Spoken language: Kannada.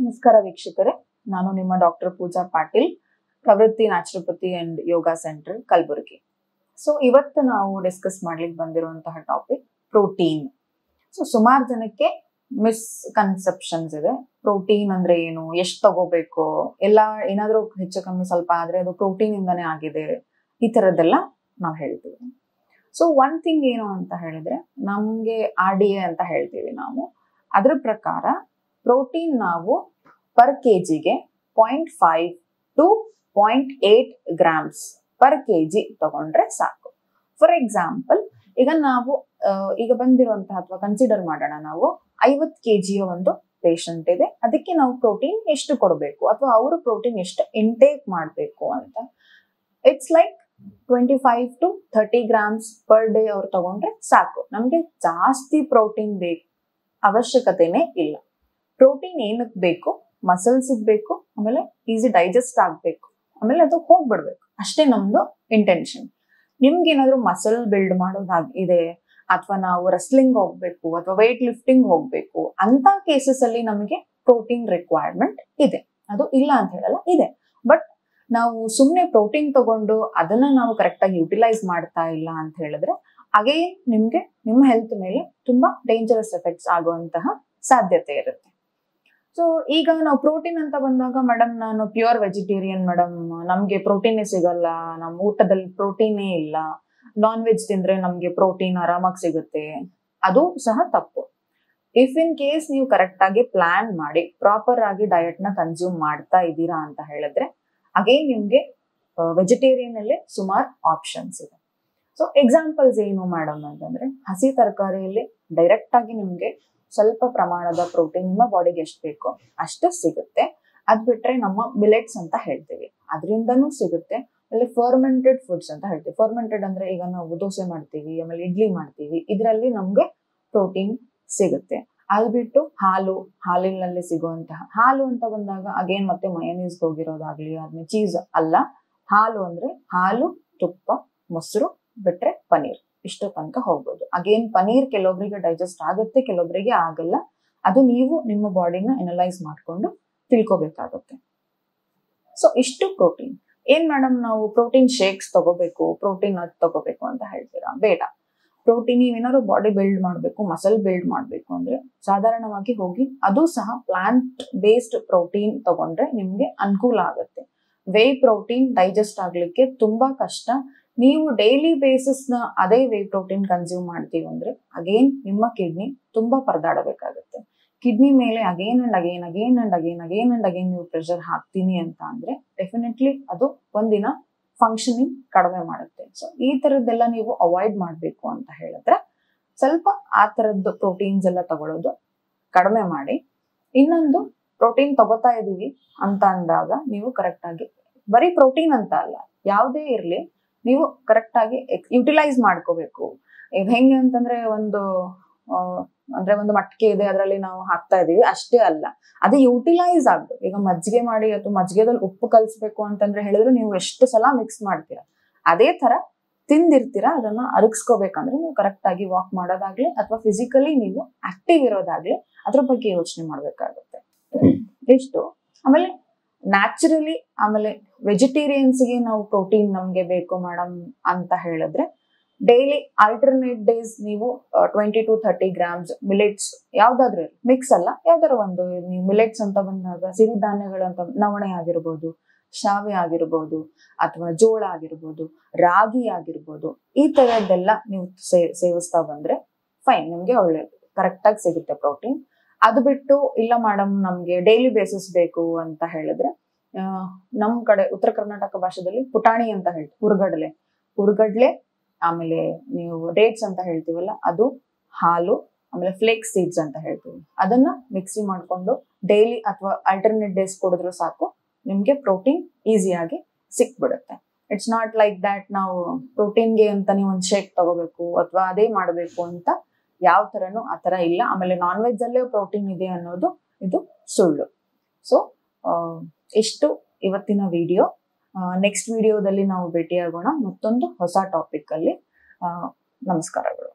ನಮಸ್ಕಾರ ವೀಕ್ಷಕರೇ, ನಾನು ನಿಮ್ಮ ಡಾಕ್ಟರ್ ಪೂಜಾ ಪಾಟೀಲ್, ಪ್ರವೃತ್ತಿ naturopathy and yoga centre Kalaburagi. So ಇವತ್ತು ನಾವು ಡಿಸ್ಕಸ್ ಮಾಡ್ಲಿಕ್ಕೆ ಬಂದಿರುವಂತಹ ಟಾಪಿಕ್ ಪ್ರೋಟೀನ್. ಸೊ ಸುಮಾರು ಜನಕ್ಕೆ ಮಿಸ್ಕನ್ಸೆಪ್ಷನ್ಸ್ ಇದೆ. ಪ್ರೋಟೀನ್ ಅಂದ್ರೆ ಏನು, ಎಷ್ಟು ತಗೋಬೇಕು, ಎಲ್ಲ ಏನಾದ್ರೂ ಹೆಚ್ಚು ಕಮ್ಮಿ ಸ್ವಲ್ಪ ಆದ್ರೆ ಅದು ಪ್ರೋಟೀನ್ ಇಂದಾನೇ ಆಗಿದೆ, ಈ ತರದ್ದೆಲ್ಲ ನಾವು ಹೇಳ್ತೀವಿ. ಸೊ ಒನ್ ಥಿಂಗ್ ಏನು ಅಂತ ಹೇಳಿದ್ರೆ, ನಮ್ಗೆ RDA ಅಂತ ಹೇಳ್ತೀವಿ ನಾವು. ಅದ್ರ ಪ್ರಕಾರ ಪ್ರೋಟೀನ್ ನಾವು ಪರ್ ಕೆಜಿಗೆ 0.5 to 0.8 ಗ್ರಾಮ್ಸ್ ಪರ್ ಕೆಜಿ ತಗೊಂಡ್ರೆ ಸಾಕು. ಫಾರ್ ಎಕ್ಸಾಂಪಲ್, ಈಗ ನಾವು ಈಗ ಬಂದಿರುವಂತಹ ಅಥವಾ ಕನ್ಸಿಡರ್ ಮಾಡೋಣ, ನಾವು 50 kg ಒಂದು ಪೇಷಂಟ್ ಇದೆ, ಅದಕ್ಕೆ ನಾವು ಪ್ರೋಟೀನ್ ಎಷ್ಟು ಕೊಡಬೇಕು ಅಥವಾ ಅವರು ಪ್ರೋಟೀನ್ ಎಷ್ಟು ಇಂಟೇಕ್ ಮಾಡಬೇಕು ಅಂತ. It's like 25 to 30 grams per day ಅವ್ರು ತಗೊಂಡ್ರೆ ಸಾಕು. ನಮ್ಗೆ ಜಾಸ್ತಿ ಪ್ರೋಟೀನ್ ಬೇಕು ಅವಶ್ಯಕತೆನೇ ಇಲ್ಲ. ಪ್ರೋಟೀನ್ ಏನಕ್ಕೆ ಬೇಕು, ಮಸಲ್ಸ್ ಬೇಕು, ಆಮೇಲೆ ಈಸಿ ಡೈಜೆಸ್ಟ್ ಆಗ್ಬೇಕು, ಆಮೇಲೆ ಅದು ಹೋಗ್ಬಿಡ್ಬೇಕು, ಅಷ್ಟೇ ನಮ್ದು ಇಂಟೆನ್ಷನ್. ನಿಮ್ಗೆ ಏನಾದ್ರು ಮಸಲ್ ಬಿಲ್ಡ್ ಮಾಡೋದಾಗಿದೆ ಅಥವಾ ನಾವು ರೆಸ್ಲಿಂಗ್ ಹೋಗ್ಬೇಕು ಅಥವಾ ವೇಟ್ ಲಿಫ್ಟಿಂಗ್ ಹೋಗ್ಬೇಕು ಅಂತ ಕೇಸಸ್ ಅಲ್ಲಿ ನಮಗೆ ಪ್ರೋಟೀನ್ ರಿಕ್ವೈರ್ಮೆಂಟ್ ಇದೆ, ಅದು ಇಲ್ಲ ಅಂತ ಹೇಳಲ್ಲ, ಇದೆ. ಬಟ್ ನಾವು ಸುಮ್ನೆ ಪ್ರೋಟೀನ್ ತಗೊಂಡು ಅದನ್ನ ನಾವು ಕರೆಕ್ಟ್ ಆಗಿ ಯುಟಿಲೈಸ್ ಮಾಡ್ತಾ ಇಲ್ಲ ಅಂತ ಹೇಳಿದ್ರೆ ಅಗೇನ್ ನಿಮ್ಗೆ ನಿಮ್ಮ ಹೆಲ್ತ್ ಮೇಲೆ ತುಂಬಾ ಡೇಂಜರಸ್ ಎಫೆಕ್ಟ್ಸ್ ಆಗುವಂತಹ ಸಾಧ್ಯತೆ ಇರುತ್ತೆ. ಸೊ ಈಗ ನಾವು ಪ್ರೋಟೀನ್ ಅಂತ ಬಂದಾಗ, ಮೇಡಮ್ ನಾನು ಪ್ಯೂರ್ ವೆಜಿಟೇರಿಯನ್ ಮೇಡಮ್, ನಮ್ಗೆ ಪ್ರೋಟೀನೇ ಸಿಗಲ್ಲ, ನಮ್ಮ ಊಟದಲ್ಲಿ ಪ್ರೋಟೀನೇ ಇಲ್ಲ, ನಾನ್ ವೆಜ್ ತಿಂದ್ರೆ ನಮ್ಗೆ ಪ್ರೋಟೀನ್ ಆರಾಮಾಗಿ ಸಿಗುತ್ತೆ, ಅದು ಸಹ ತಪ್ಪು. ಇಫ್ ಇನ್ ಕೇಸ್ ನೀವು ಕರೆಕ್ಟ್ ಆಗಿ ಪ್ಲಾನ್ ಮಾಡಿ ಪ್ರಾಪರ್ ಆಗಿ ಡಯಟ್ ನ ಕನ್ಸ್ಯೂಮ್ ಮಾಡ್ತಾ ಇದ್ದೀರಾ ಅಂತ ಹೇಳಿದ್ರೆ ಅಗೇನ್ ನಿಮ್ಗೆ ವೆಜಿಟೇರಿಯನ್ ಅಲ್ಲಿ ಸುಮಾರು ಆಪ್ಷನ್ಸ್ ಇದೆ. ಸೊ ಎಕ್ಸಾಂಪಲ್ಸ್ ಏನು ಮೇಡಮ್ ಅಂತಂದ್ರೆ, ಹಸಿ ತರಕಾರಿಯಲ್ಲಿ ಡೈರೆಕ್ಟ್ ಆಗಿ ನಿಮ್ಗೆ ಸ್ವಲ್ಪ ಪ್ರಮಾಣದ ಪ್ರೋಟೀನ್ ನಿಮ್ಮ ಬಾಡಿಗೆ ಎಷ್ಟು ಬೇಕೋ ಅಷ್ಟು ಸಿಗುತ್ತೆ. ಅದ್ ಬಿಟ್ರೆ ನಮ್ಮ ಮಿಲೆಟ್ಸ್ ಅಂತ ಹೇಳ್ತೀವಿ, ಅದರಿಂದನೂ ಸಿಗುತ್ತೆ. ಆಮೇಲೆ ಫರ್ಮೆಂಟೆಡ್ ಫುಡ್ಸ್ ಅಂತ ಹೇಳ್ತೀವಿ. ಫರ್ಮೆಂಟೆಡ್ ಅಂದ್ರೆ ಈಗ ನಾವು ದೋಸೆ ಮಾಡ್ತೀವಿ, ಆಮೇಲೆ ಇಡ್ಲಿ ಮಾಡ್ತೀವಿ, ಇದರಲ್ಲಿ ನಮ್ಗೆ ಪ್ರೋಟೀನ್ ಸಿಗುತ್ತೆ. ಅದು ಬಿಟ್ಟು ಹಾಲಿನಲ್ಲಿ ಸಿಗುವಂತಹ ಹಾಲು ಅಂತ ಬಂದಾಗ ಅಗೇನ್ ಮತ್ತೆ ಮಯೋನೀಸ್ ಹೋಗಿರೋದಾಗ್ಲಿ, ಆದ್ಮೇಲೆ ಚೀಸ್ ಅಲ್ಲ, ಹಾಲು ಅಂದ್ರೆ ಹಾಲು, ತುಪ್ಪ, ಮೊಸರು ಬಿಟ್ರೆ ಪನೀರ್, ಇಷ್ಟು ತನಕ ಹೋಗ್ಬೋದು. ಅಗೇನ್ ಪನೀರ್ ಕೆಲವೊಬ್ಬರಿಗೆ ಡೈಜೆಸ್ಟ್ ಆಗುತ್ತೆ, ಕೆಲವೊಬ್ಬರಿಗೆ ಆಗಲ್ಲ. ಅದು ನೀವು ನಿಮ್ಮ ಬಾಡಿನ ಎನಲೈಸ್ ಮಾಡ್ಕೊಂಡು ತಿಳ್ಕೊಬೇಕಾಗುತ್ತೆ. ಸೊ ಇಷ್ಟು ಪ್ರೋಟೀನ್. ಏನ್ ಮೇಡಮ್ ನಾವು ಪ್ರೋಟೀನ್ ಶೇಕ್ಸ್ ತಗೋಬೇಕು, ಪ್ರೋಟೀನ್ ಅದು ತಗೋಬೇಕು ಅಂತ ಹೇಳ್ತೀರಾ? ಬೇಡ. ಪ್ರೋಟೀನ್ ನೀವೇನಾದ್ರು ಬಾಡಿ ಬಿಲ್ಡ್ ಮಾಡ್ಬೇಕು, ಮಸಲ್ ಬಿಲ್ಡ್ ಮಾಡ್ಬೇಕು ಅಂದ್ರೆ ಸಾಧಾರಣವಾಗಿ ಹೋಗಿ ಅದು ಸಹ ಪ್ಲಾಂಟ್ ಬೇಸ್ಡ್ ಪ್ರೋಟೀನ್ ತಗೊಂಡ್ರೆ ನಿಮ್ಗೆ ಅನುಕೂಲ ಆಗುತ್ತೆ. ವೇ ಪ್ರೋಟೀನ್ ಡೈಜೆಸ್ಟ್ ಆಗ್ಲಿಕ್ಕೆ ತುಂಬಾ ಕಷ್ಟ. ನೀವು ಡೈಲಿ ಬೇಸಿಸ್ ನ ಅದೇ ವೇ ಪ್ರೋಟೀನ್ ಕನ್ಸ್ಯೂಮ್ ಮಾಡ್ತೀವಿ ಅಂದ್ರೆ ಅಗೇನ್ ನಿಮ್ಮ ಕಿಡ್ನಿ ತುಂಬಾ ಪರದಾಡಬೇಕಾಗುತ್ತೆ. ಕಿಡ್ನಿ ಮೇಲೆ ಅಗೇನ್ ಅಂಡ್ ಅಗೇನ್ ನೀವು ಪ್ರೆಷರ್ ಹಾಕ್ತೀನಿ ಅಂತ ಅಂದ್ರೆ ಡೆಫಿನೆಟ್ಲಿ ಅದು ಒಂದಿನ ಫಂಕ್ಷನಿಂಗ್ ಕಡಿಮೆ ಮಾಡುತ್ತೆ. ಸೊ ಈ ತರದ್ದೆಲ್ಲ ನೀವು ಅವಾಯ್ಡ್ ಮಾಡ್ಬೇಕು ಅಂತ ಹೇಳಿದ್ರೆ ಸ್ವಲ್ಪ ಆ ತರದ್ದು ಪ್ರೋಟೀನ್ಸ್ ಎಲ್ಲ ತಗೊಳ್ಳೋದು ಕಡಿಮೆ ಮಾಡಿ. ಇನ್ನೊಂದು, ಪ್ರೋಟೀನ್ ತಗೋತಾ ಇದೀವಿ ಅಂತ ಅಂದಾಗ ನೀವು ಕರೆಕ್ಟ್ ಆಗಿ, ಬರೀ ಪ್ರೋಟೀನ್ ಅಂತ ಅಲ್ಲ, ಯಾವುದೇ ಇರ್ಲಿ ನೀವು ಕರೆಕ್ಟ್ ಆಗಿ ಯುಟಿಲೈಸ್ ಮಾಡ್ಕೋಬೇಕು. ಇದು ಹೆಂಗೆ ಅಂತಂದ್ರೆ, ಒಂದು ಮಟ್ಕೆ ಇದೆ, ಅದರಲ್ಲಿ ನಾವು ಹಾಕ್ತಾ ಇದೀವಿ ಅಷ್ಟೇ ಅಲ್ಲ, ಅದು ಯುಟಿಲೈಸ್ ಆಗ್ಬೇಕು. ಈಗ ಮಜ್ಜಿಗೆ ಮಾಡಿ ಅಥವಾ ಮಜ್ಜಿಗೆದಲ್ಲಿ ಉಪ್ಪು ಕಲಿಸ್ಬೇಕು ಅಂತಂದ್ರೆ ಹೇಳಿದ್ರೆ ನೀವು ಎಷ್ಟು ಸಲ ಮಿಕ್ಸ್ ಮಾಡ್ತೀರಾ, ಅದೇ ತರ ತಿಂದಿರ್ತೀರಾ, ಅದನ್ನ ಅರಗಿಸ್ಕೋಬೇಕಂದ್ರೆ ನೀವು ಕರೆಕ್ಟ್ ಆಗಿ ವಾಕ್ ಮಾಡೋದಾಗ್ಲಿ ಅಥವಾ ಫಿಸಿಕಲಿ ನೀವು ಆಕ್ಟಿವ್ ಇರೋದಾಗ್ಲಿ ಅದ್ರ ಬಗ್ಗೆ ಯೋಚನೆ ಮಾಡ್ಬೇಕಾಗುತ್ತೆ. ಇಷ್ಟು. ಆಮೇಲೆ ನ್ಯಾಚುರಲಿ, ಆಮೇಲೆ ವೆಜಿಟೇರಿಯನ್ಸ್ಗೆ ನಾವು ಪ್ರೋಟೀನ್ ನಮ್ಗೆ ಬೇಕು ಮೇಡಮ್ ಅಂತ ಹೇಳಿದ್ರೆ ಡೈಲಿ ಆಲ್ಟರ್ನೇಟ್ ಡೇಸ್ ನೀವು 20 to 30 ಗ್ರಾಮ್ಸ್ ಮಿಲೆಟ್ಸ್, ಯಾವ್ದಾದ್ರು ಮಿಕ್ಸ್ ಅಲ್ಲ, ಯಾವ್ದಾದ್ರು ಒಂದು, ನೀವು ಮಿಲೆಟ್ಸ್ ಅಂತ ಬಂದಾಗ ಸಿರಿಧಾನ್ಯಗಳಂತ ನವಣೆ ಆಗಿರ್ಬೋದು, ಶಾವೆ ಆಗಿರ್ಬೋದು, ಅಥವಾ ಜೋಳ ಆಗಿರ್ಬೋದು, ರಾಗಿ ಆಗಿರ್ಬೋದು, ಈ ತರದ್ದೆಲ್ಲ ನೀವು ಸೇವಿಸ್ತಾ ಬಂದ್ರೆ ಫೈನ್, ನಿಮ್ಗೆ ಒಳ್ಳೇದು, ಕರೆಕ್ಟ್ ಆಗಿ ಸಿಗುತ್ತೆ ಪ್ರೋಟೀನ್. ಅದು ಬಿಟ್ಟು ಇಲ್ಲ ಮೇಡಮ್ ನಮ್ಗೆ ಡೈಲಿ ಬೇಸಿಸ್ ಬೇಕು ಅಂತ ಹೇಳಿದ್ರೆ, ನಮ್ ಕಡೆ ಉತ್ತರ ಕರ್ನಾಟಕ ಭಾಷೆದಲ್ಲಿ ಪುಟಾಣಿ ಅಂತ ಹೇಳ್ತೀವಿ, ಹುರ್ಗಡ್ಲೆ, ಆಮೇಲೆ ನೀವು ಡೇಟ್ಸ್ ಅಂತ ಹೇಳ್ತೀವಲ್ಲ ಅದು, ಹಾಲು, ಆಮೇಲೆ ಫ್ಲೇಕ್ಸ್ ಸೀಡ್ಸ್ ಅಂತ ಹೇಳ್ತೀವಿ, ಅದನ್ನ ಮಿಕ್ಸಿ ಮಾಡ್ಕೊಂಡು ಡೈಲಿ ಅಥವಾ ಆಲ್ಟರ್ನೇಟ್ ಡೇಸ್ ಕೊಡಿದ್ರು ಸಾಕು, ನಿಮ್ಗೆ ಪ್ರೋಟೀನ್ ಈಸಿಯಾಗಿ ಸಿಕ್ಬಿಡುತ್ತೆ. ಇಟ್ಸ್ ನಾಟ್ ಲೈಕ್ ದ್ಯಾಟ್ ನಾವು ಪ್ರೋಟೀನ್ಗೆ ಅಂತ ನೀವು ಒಂದು ಶೇಕ್ ತಗೋಬೇಕು ಅಥವಾ ಅದೇ ಮಾಡಬೇಕು ಅಂತ ಯಾವ ತರನು ಆ ತರ ಇಲ್ಲ. ಆಮೇಲೆ ನಾನ್ ವೆಜ್ ಅಲ್ಲೇ ಪ್ರೋಟೀನ್ ಇದೆ ಅನ್ನೋದು ಇದು ಸುಳ್ಳು. ಸೊ ಇಷ್ಟು ಇವತ್ತಿನ ವಿಡಿಯೋ. ನೆಕ್ಸ್ಟ್ ವಿಡಿಯೋದಲ್ಲಿ ನಾವು ಭೇಟಿಯಾಗೋಣ ಮತ್ತೊಂದು ಹೊಸ ಟಾಪಿಕ್ ಅಲ್ಲಿ. ನಮಸ್ಕಾರಗಳು.